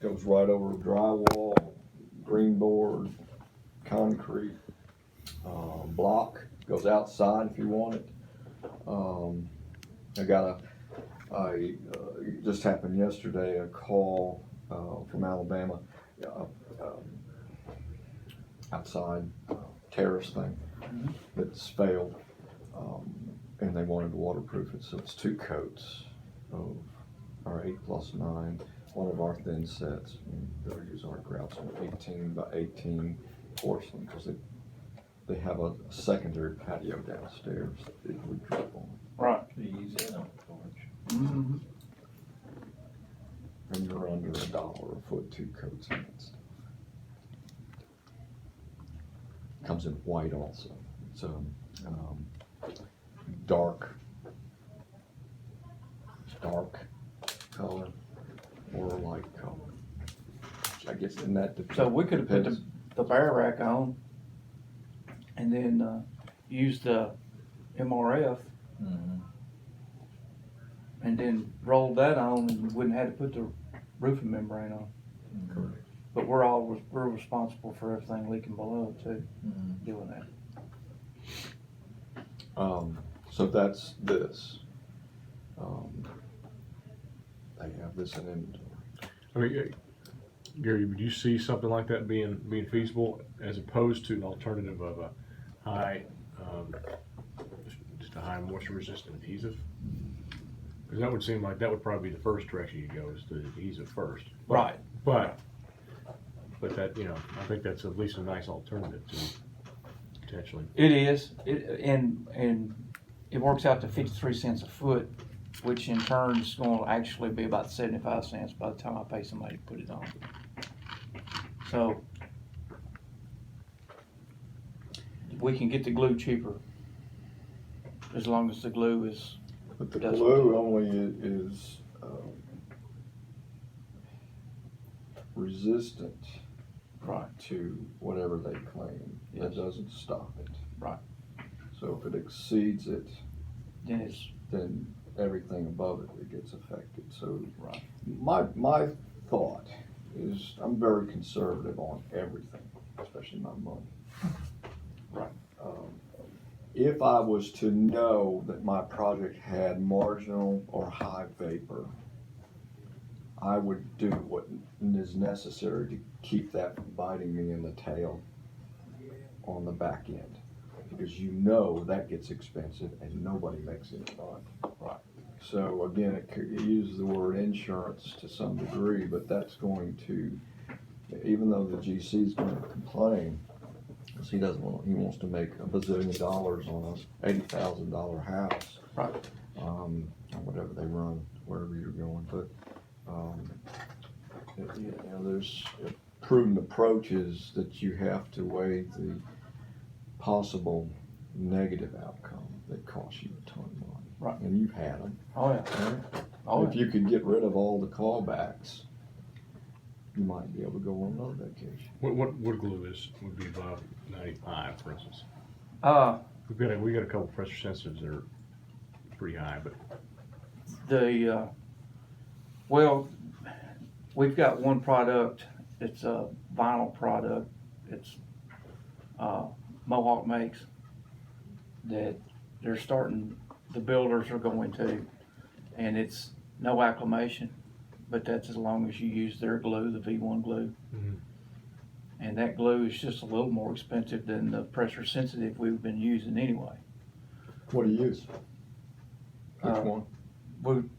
goes right over drywall, green board, concrete, block, goes outside if you want it. I got it just happened yesterday, a call from Alabama, outside terrace thing that's failed, and they wanted to waterproof it, so it's 2 coats of our 8+9, one of our thin sets. They'll use our grouts on 18 by 18 porcelain, because they have a secondary patio downstairs that it would drip on. Right. You use that on the porch. Mm-hmm. And you're under $1 a foot, 2 coats of that stuff. Comes in white also. It's a dark color or a light color. I guess in that depends. So we could have put the bear rack on and then use the MRF Mm-hmm. and then roll that on, and wouldn't have to put the roofing membrane on. Correct. But we're responsible for everything leaking below too, Mm-hmm. doing that. So that's this. They have this in inventory. I mean, Gary, would you see something like that being feasible as opposed to an alternative of a high, just a high moisture resistant adhesive? Because that would seem like that would probably be the first direction you go, is the adhesive first. Right. But that, I think that's at least a nice alternative to potentially. It is, and it works out to 53 cents a foot, which in turn is going to actually be about 75 cents by the time I pay somebody to put it on. So we can get the glue cheaper as long as the glue is. But the Does- glue only is resistant Right. to whatever they claim. Yes. That doesn't stop it. Right. So if it exceeds it, Then it's then everything above it gets affected. So right. my thought is I'm very conservative on everything, especially my money. Right. If I was to know that my project had marginal or high vapor, I would do what is necessary to keep that from biting me in the tail on the back end. Because that gets expensive and nobody makes any money. Right. So again, it uses the word insurance to some degree, but that's going to, even though the GC is going to complain, because he wants to make $1 bazillion on a $80,000 house. Right. Or whatever they run, wherever you're going, but, there's prudent approaches that you have to weigh the possible negative outcome that costs you a ton of money. Right. And you've had them. Oh yeah. Right? Oh If yeah. you could get rid of all the callbacks, you might be able to go on another vacation. What wood glue would be above 95, for instance? We got a couple pressure sensitives that are pretty high, but Well, we've got one product. It's a vinyl product. It's Mohawk makes that the builders are going to, and it's no acclimation, but that's as long as you use their glue, the V1 glue. Mhm. And that glue is just a little more expensive than the pressure sensitive we've been using anyway. What do you use? Which one?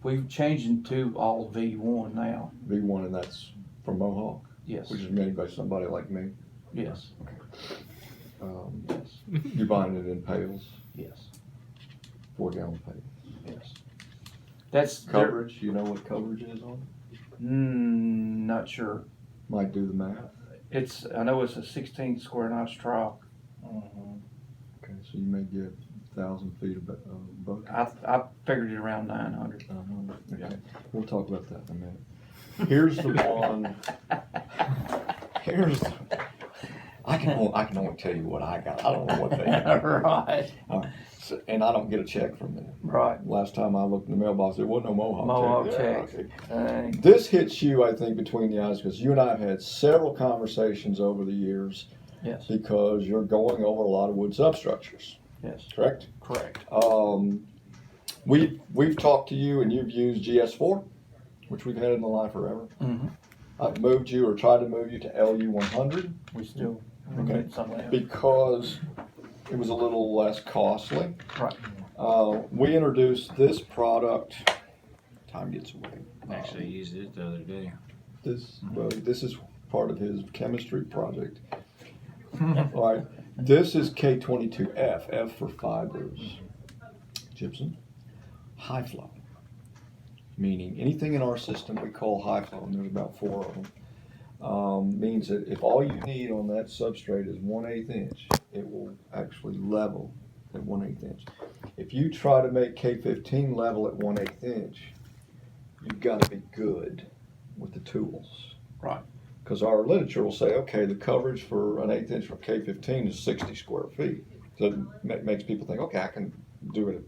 We've changed to all V1 now. V1, and that's from Mohawk, Yes. which is made by somebody like me. Yes. Yes. You're buying it in pails, Yes. 4-gallon pails. Yes. That's Coverage, you know what coverage is on it? Not sure. Might do the math. I know it's a 16 square inch trough. Mm-hmm. Okay, so you may get 1,000 feet of bucket. I figured it around 900. Okay, we'll talk about that in a minute. Here's the one. I can only tell you what I got. I don't know what they got. Right. All right. and I don't get a check from them. Right. Last time I looked in the mailbox, there wasn't no Mohawk check. check. Okay. This hits you, I think, between the eyes, because you and I have had several conversations over the years, Yes. because you're going over a lot of wood substructures, Yes. correct? Correct. We've talked to you, and you've used GS4, which we've had in the line forever. Mm-hmm. I've moved you or tried to move you to LU 100 We still Okay. need some of that. because it was a little less costly. Right. We introduced this product. Time gets away. Actually used it the other day. This is part of his chemistry project. All right. This is K22F. F for fibers. Gypsum. High flow. Meaning anything in our system we call high flow, and there's about 4 of them. Means that if all you need on that substrate is 1/8 inch, it will actually level at 1/8 inch. If you try to make K15 level at 1/8 inch, you've got to be good with the tools. Right. Because our literature will say, okay, the coverage for an 1/8 inch for K15 is 60 square feet. So it makes people think, okay, I can do it.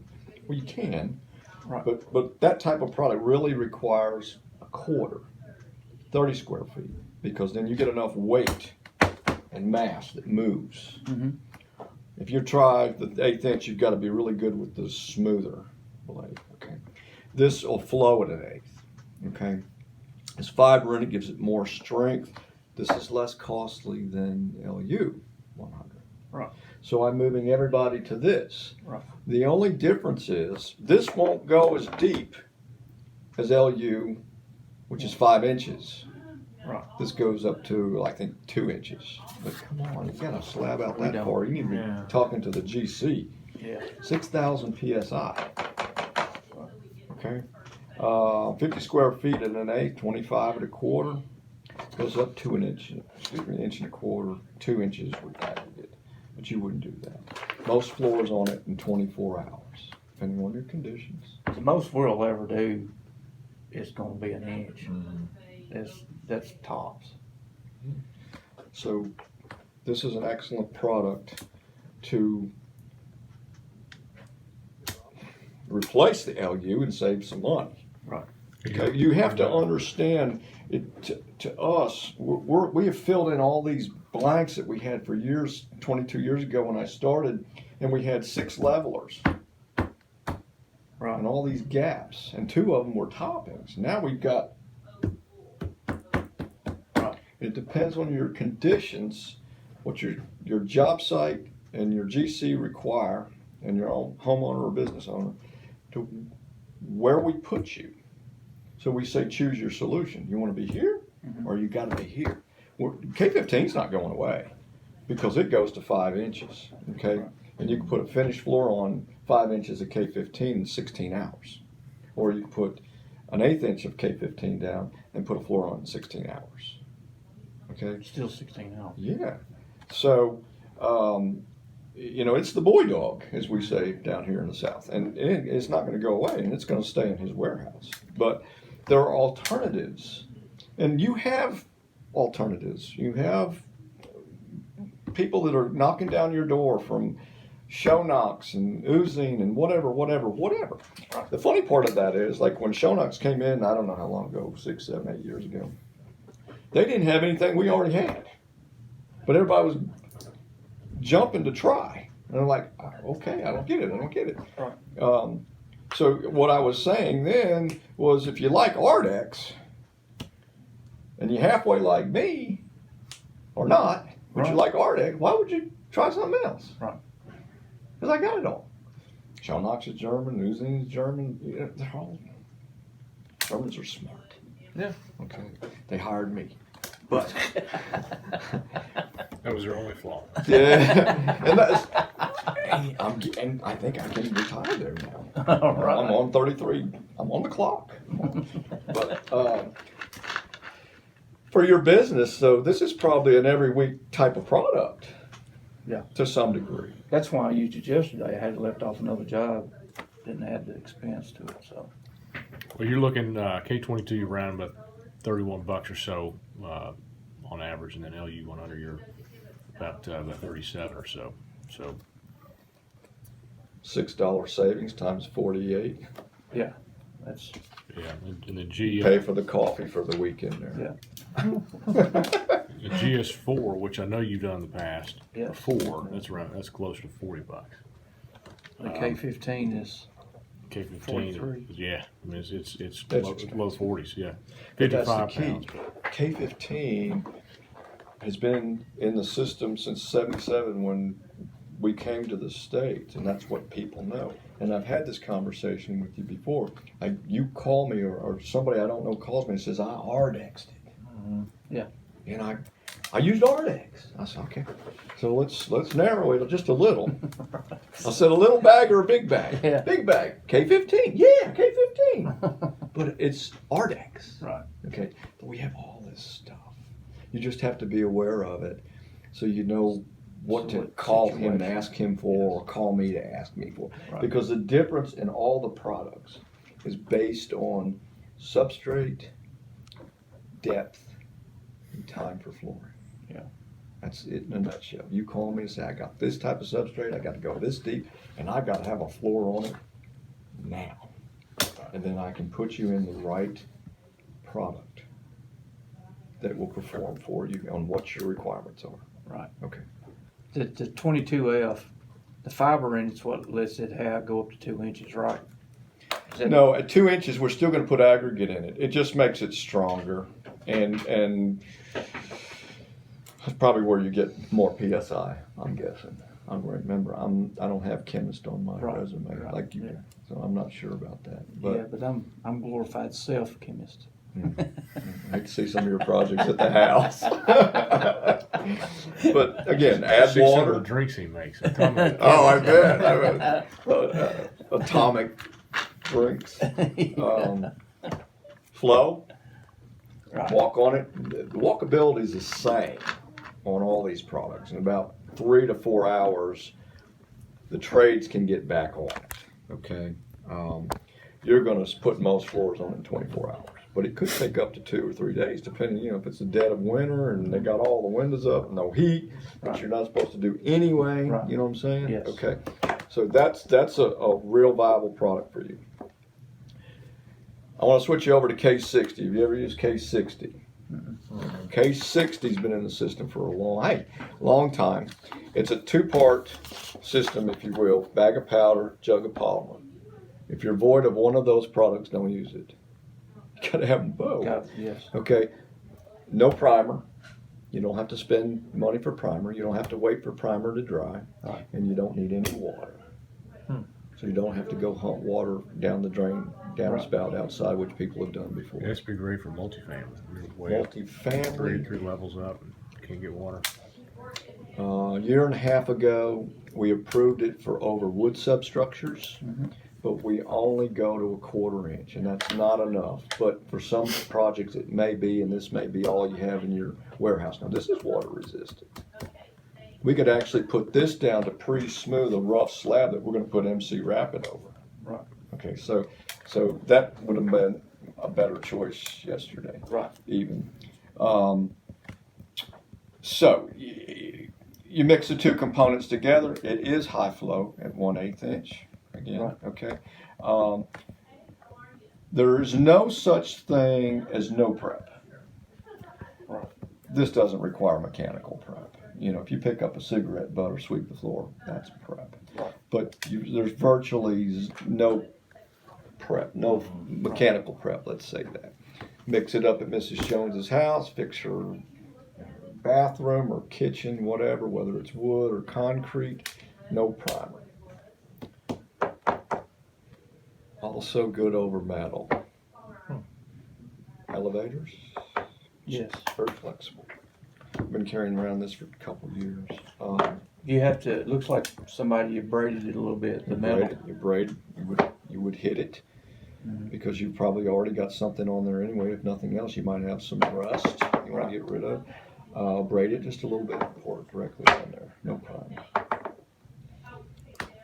Well, you can, Right. but that type of product really requires a quarter, 30 square feet, because then you get enough weight and mass that moves. Mm-hmm. If you try the 1/8 inch, you've got to be really good with the smoother blade. Okay, this will flow at an 1/8. Okay, it's fiber in it, gives it more strength. This is less costly than LU 100. Right. So I'm moving everybody to this. Right. The only difference is this won't go as deep as LU, which is 5 inches. Right. This goes up to, I think, 2 inches. But come on, you got a slab out that don't. far. You need to be Yeah. talking to the GC. Yeah. 6,000 PSI. Okay. 50 square feet at an 1/8, 25 at a quarter. Goes up 1 inch, 1.25 inches, 2 inches with aggregate. But you wouldn't do that. Most floors on it in 24 hours, depending on your conditions. The most we'll ever do is going to be an inch. Mm-hmm. That's tops. So this is an excellent product to replace the LU and save some money. Right. Okay, you have to understand it. To us, we have filled in all these blanks that we had for years. 22 years ago when I started, and we had 6 levelers Right. and all these gaps, and 2 of them were toppings. Now we've got. Right. It depends on your conditions, what your job site and your GC require, and your own homeowner or business owner, to where we put you. So we say choose your solution. You want to be here, or you got to be here. Well, K15's not going away because it goes to 5 inches. Okay, and you can put a finished floor on 5 inches of K15 in 16 hours, or you can put an 1/8 inch of K15 down and put a floor on in 16 hours. Okay. Still 16 hours. Yeah. So, it's the boy dog, as we say down here in the South, and it's not going to go away, and it's going to stay in his warehouse. But there are alternatives, and you have alternatives. You have people that are knocking down your door from Shownox and Oozing and whatever. The funny part of that is, like when Shownox came in, I don't know how long ago, 6, 7, 8 years ago, they didn't have anything we already had. But everybody was jumping to try. And I'm like, okay, I don't get it. Right. So what I was saying then was, if you like Ardex, and you halfway like me, or not, but you like Ardex, why would you try something else? Right. Because I got it all. Shellnox is German, Oozing is German. They're all, Germans are smart. Yeah. Okay. They hired me. But That was their only flaw. yeah, and that's, and I think I can retire there now. All right. I'm on 33. I'm on the clock. But for your business, so this is probably an every week type of product. Yeah. To some degree. That's why I used it yesterday. I had left off another job. Didn't add the expense to it, so. Well, you're looking K22 around about $31 or so on average, and then LU 100 you're about 37 or so. So $6 savings times 48. That's, Yeah, and the G, Pay for the coffee for the weekend there. the GS4, which I know you've done in the past, Yeah. or 4, that's closer to $40. the K15 is, K15, 43. yeah, I mean, it's That's low 40s, yeah. But that's the 55 key. pounds. K15 has been in the system since '77 when we came to the States, and that's what people know. And I've had this conversation with you before. You call me, or somebody I don't know calls me and says, I Ardexed it. Yeah. And I used Ardex. I said, okay. So let's narrow it just a little. I said, a little bag or a big bag? Yeah. Big bag. K15. Yeah, K15. But it's Ardex. Right. Okay. But we have all this stuff. You just have to be aware of it, so you know what to call him and ask him for, or call me to ask me for. Right. Because the difference in all the products is based on substrate, depth, and time for flooring. Yeah. That's it in a nutshell. You call me and say, I got this type of substrate, I got to go this deep, and I got to have a floor on it now. And then I can put you in the right product that will perform for you on what your requirements are. Right. Okay. The 22F, the fiber in it's what lets it go up to 2 inches, right? Is that- No, at 2 inches, we're still going to put aggregate in it. It just makes it stronger, and that's probably where you get more PSI. I'm guessing. I don't remember. I don't have chemist on my Right, resume right, like you, yeah. so I'm not sure about that. Yeah, But but I'm glorified self-chemist. I hate to see some of your projects at the house. But again, add See some of the water. drinks he makes. I'm talking about- Oh, I bet. Atomic drinks. Flow. Right. Walk on it. The walkability is the same on all these products. In about 3 to 4 hours, the trades can get back on it. Okay. You're going to put most floors on in 24 hours, but it could take up to 2 or 3 days, depending. If it's the dead of winter and they got all the windows up, no heat, which you're not supposed to do anyway. Right. You know what I'm saying? Yes. Okay. So that's a real viable product for you. I want to switch you over to K60. Have you ever used K60? K60's been in the system for a long time. It's a 2-part system, if you will: bag of powder, jug of polymer. If you're void of one of those products, don't use it. You gotta have them both. Yes. Okay. No primer. You don't have to spend money for primer. You don't have to wait for primer to dry, Right. and you don't need any water. So you don't have to go hunt water down the drain, down the spout outside, which people have done before. That's be great for multifamily. You're way up, Multifamily. three levels up, and can't get water. A year and a half ago, we approved it for over wood substructures, but we only go to a 1/4 inch, and that's not enough. But for some projects, it may be, and this may be all you have in your warehouse. Now, this is water resistant. We could actually put this down to pretty smooth, a rough slab that we're going to put MC Rapid over. Right. Okay, so that would have been a better choice yesterday. Right. Even. So you mix the two components together. It is high flow at 1/8 inch. Again, Right. okay. There is no such thing as no prep. Right. This doesn't require mechanical prep. If you pick up a cigarette butt or sweep the floor, that's prep. Right. But there's virtually no prep, no mechanical prep, let's say that. Mix it up at Mrs. Jones's house, fix her bathroom or kitchen, whatever, whether it's wood or concrete, no primer. Also good over metal. Elevators, Yes. very flexible. I've been carrying around this for a couple of years. You have to. It looks like you braided it a little bit. The metal. You would hit it, because you've probably already got something on there anyway. If nothing else, you might have some rust you want to get rid of. Braid it just a little bit, pour it directly on there. No problem.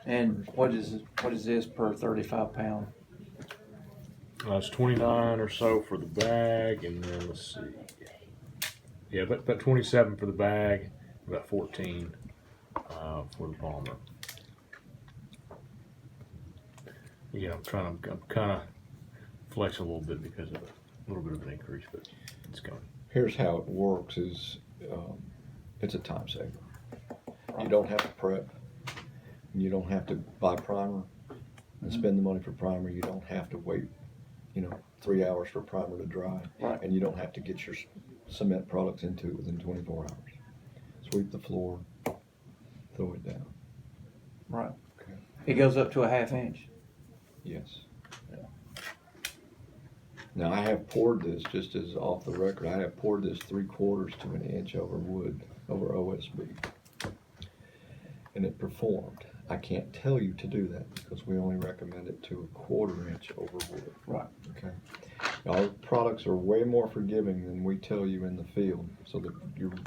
And what is this per 35 pound? It's 29 or so for the bag, and then let's see. Yeah, about 27 for the bag, about 14 for the polymer. you know, I'm kinda flex a little bit because of a little bit of an increase, but it's coming. Here's how it works is, it's a time saver. You don't have to prep. You don't have to buy primer and spend the money for primer. You don't have to wait, 3 hours for primer to dry. Right. And you don't have to get your cement products into it within 24 hours. Sweep the floor, throw it down. Right. Okay. It goes up to a half inch. Yes. Yeah. Now I have poured this, just as off the record, I have poured this 3/4 to an inch over wood, over OSB. And it performed. I can't tell you to do that because we only recommend it to a 1/4 inch over wood. Right. Okay. Our products are way more forgiving than we tell you in the field, so that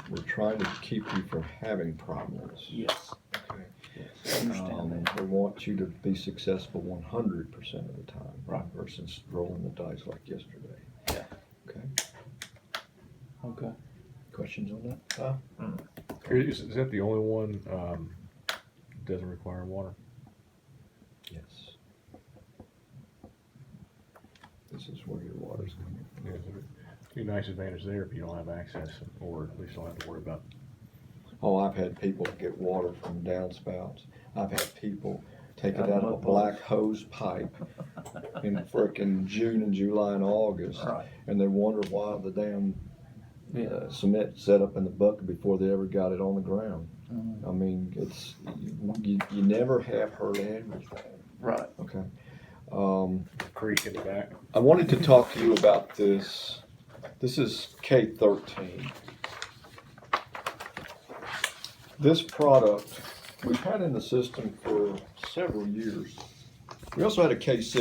we're trying to keep you from having problems. Yes. Okay. Yes. I understand that. We want you to be successful 100% of the time, Right. versus rolling the dice like yesterday. Yeah. Okay. Okay. Questions on that? Is that the only one, doesn't require water? Yes. This is where your water's coming from. Yeah, there'd be a nice advantage there if you don't have access, or at least don't have to worry about. Oh, I've had people get water from downspouts. I've had people take it Out out of of a mud black hose pipe in frickin' June and July and August. Right. And they wonder why the damn Yeah. cement set up in the bucket before they ever got it on the ground. Mhm. I mean, it's, you never have heard everything, Right. okay? Creek in the back. I wanted to talk to you about this. This is K13. This product we've had in the system for several years. We also had a K16